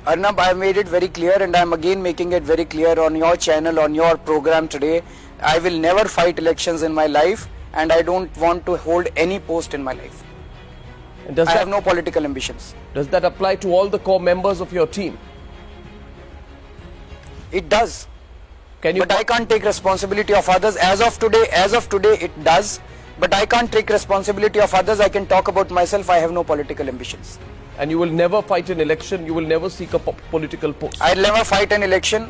Arnab, I made it very clear and I am again making it very clear on your channel, on your program today. I will never fight elections in my life and I don't want to hold any post in my life. I have no political ambitions. Does that apply to all the core members of your team? It does. But I can't take responsibility of others. As of today, it does. But I can't take responsibility of others. I can talk about myself. I have no political ambitions. And you will never fight an election. You will never seek a political post. I'll never fight an election.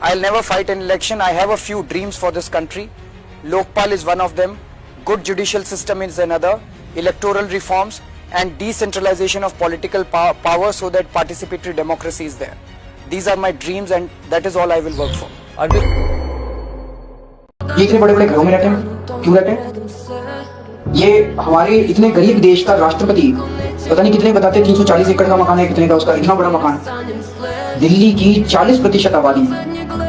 I have a few dreams for this country. Lokpal is one of them. Good judicial system is another. Electoral reforms and decentralization of political power so that participatory democracy is there. These are my dreams and that is all I will work for. ये इतने बड़े बड़े घरों में रहते हैं, क्यों रहते हैं? ये हमारे इतने गरीब देश का राष्ट्रपति पता नहीं कितने बताते 340 एकड़ का मकान है, कितने का उसका इतना बड़ा मकान। दिल्ली की 40% आबादी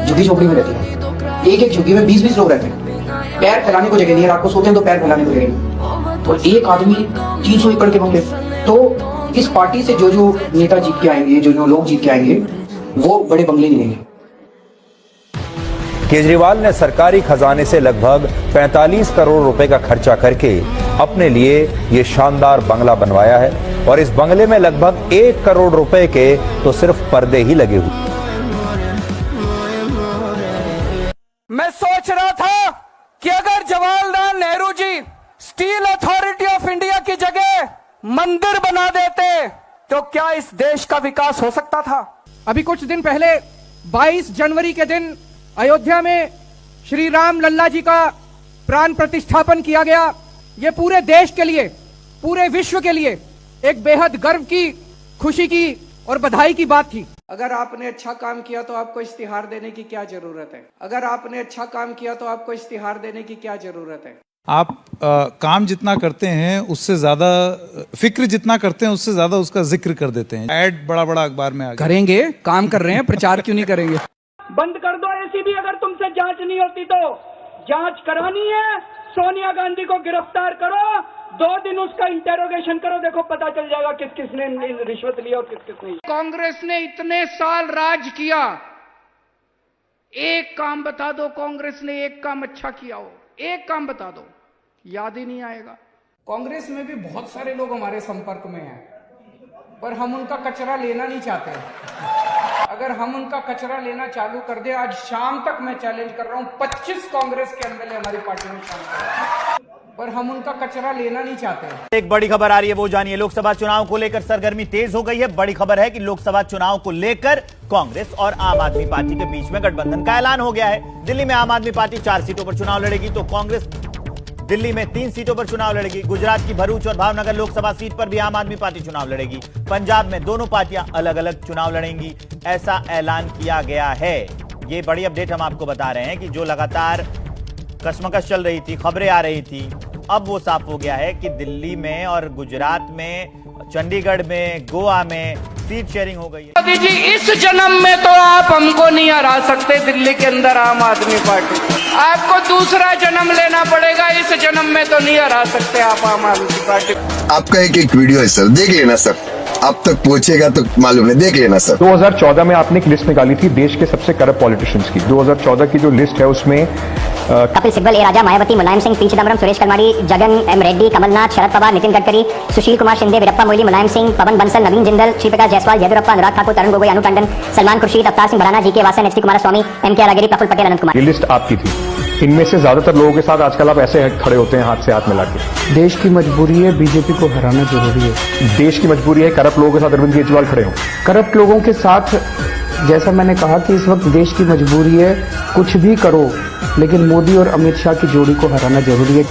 झुग्गी झोपड़ी में रहती है। एक झुग्गी में 20-20 लोग रहते हैं। पैर फैलाने को जगह नहीं है, रात को सोते हैं तो पैर फैलाने को जगह नहीं। और एक आदमी 300 एकड़ के बंगले। तो इस पार्टी से जो नेता जीत के आएंगे, जो लोग जीत के आएंगे, वो बड़े बंगले नहीं लेंगे। केजरीवाल ने सरकारी खजाने से लगभग 45 करोड़ रुपए का खर्चा करके अपने लिए ये शानदार बंगला बनवाया है और इस बंगले में लगभग 1 करोड़ रुपए के तो सिर्फ पर्दे ही लगे हुए। मैं सोच रहा था कि अगर Jawaharlal Nehru ji steel authority of India की जगह मंदिर बना देते तो क्या इस देश का विकास हो सकता था? अभी कुछ दिन पहले 22 जनवरी के दिन अयोध्या में श्री राम लल्ला जी का प्राण प्रतिष्ठापन किया गया। ये पूरे देश के लिए, पूरे विश्व के लिए एक बेहद गर्व की, खुशी की और बधाई की बात थी। अगर आपने अच्छा काम किया तो आपको इश्तिहार देने की क्या जरूरत है? अगर आपने अच्छा काम किया तो आपको इश्तिहार देने की क्या जरूरत है? आप काम जितना करते हैं उससे ज्यादा, फिक्र जितना करते हैं उससे ज्यादा उसका जिक्र कर देते हैं। ऐड बड़ा बड़ा अखबार में आ गया। करेंगे, काम कर रहे हैं, प्रचार क्यों नहीं करेंगे? बंद कर दो एसीबी। अगर तुमसे जांच नहीं होती तो जांच करानी है, सोनिया गांधी को गिरफ्तार करो, 2 दिन उसका इंटेरोगेशन करो, देखो पता चल जाएगा किस किसने रिश्वत लिया और किस किस नहीं। कांग्रेस ने इतने साल राज किया, एक काम बता दो कांग्रेस ने एक काम अच्छा किया हो, एक काम बता दो, याद ही नहीं आएगा। कांग्रेस में भी बहुत सारे लोग हमारे संपर्क में हैं, पर हम उनका कचरा लेना नहीं चाहते। अगर हम उनका कचरा लेना चालू कर दे, आज शाम तक मैं चैलेंज कर रहा हूं, 25 कांग्रेस के एमएलए हमारी पार्टी में शामिल, पर हम उनका कचरा लेना नहीं चाहते। एक बड़ी खबर आ रही है, वो जानिए। लोकसभा चुनाव को लेकर सरगर्मी तेज हो गई है। बड़ी खबर है कि लोकसभा चुनाव को लेकर कांग्रेस और आम आदमी पार्टी के बीच में गठबंधन का ऐलान हो गया है। दिल्ली में आम आदमी पार्टी 4 सीटों पर चुनाव लड़ेगी तो कांग्रेस दिल्ली में 3 सीटों पर चुनाव लड़ेगी। गुजरात की भरूच और भावनगर लोकसभा सीट पर भी आम आदमी पार्टी चुनाव लड़ेगी। पंजाब में दोनों पार्टियां अलग अलग चुनाव लड़ेंगी, ऐसा ऐलान किया गया है। ये बड़ी अपडेट हम आपको बता रहे हैं कि जो लगातार कशमकश चल रही थी, खबरें आ रही थी, अब वो साफ हो गया है कि दिल्ली में और गुजरात में, चंडीगढ़ में, गोवा में सीट शेयरिंग हो गई है। मोदी जी, इस जन्म में तो आप हमको नहीं हरा सकते दिल्ली के अंदर आम आदमी पार्टी। आपको दूसरा जन्म लेना पड़ेगा, इस जन्म में तो नहीं हरा सकते आप आम आदमी पार्टी। आपका एक वीडियो है सर, देख लेना सर, अब तक पहुंचेगा तो मालूम है, देख लेना सर। 2014 में आपने एक लिस्ट निकाली थी देश के सबसे करप्ट पॉलिटिशियंस की। 2014 की जो लिस्ट है उसमें Kapil Sibal, A Raja, Mayawati, Mulayam Singh, P Chidambaram, Suresh Kalmadi, Jagan M Reddy, Kamal Nath, Sharad Pawar, Nitin Gadkari, Sushil Kumar Shinde, Veerappa Moily, Mulayam Singh, Pawan Bansal, Naveen Jindal, Sriprakash Jaiswal, Yeddyurappa, Anurag Thakur, Tarun Gogoi, Anu Tandon, Salman Khurshid, Avtar Singh Bhadana, G K Vasan, H D Kumaraswamy, M K Alagiri, Praful Patel, अनंत कुमार। ये लिस्ट आपकी थी। इनमें से ज्यादातर लोगों के साथ आजकल आप ऐसे खड़े होते हैं हाथ से हाथ मिला के। देश की मजबूरी है, बीजेपी को हराना जरूरी है। देश की मजबूरी है करप्ट लोगों के साथ अरविंद केजरीवाल खड़े हों। करप्ट लोगों के साथ, जैसा मैंने कहा कि इस वक्त देश की मजबूरी है, कुछ भी करो लेकिन मोदी और अमित शाह की जोड़ी को हराना जरूरी है।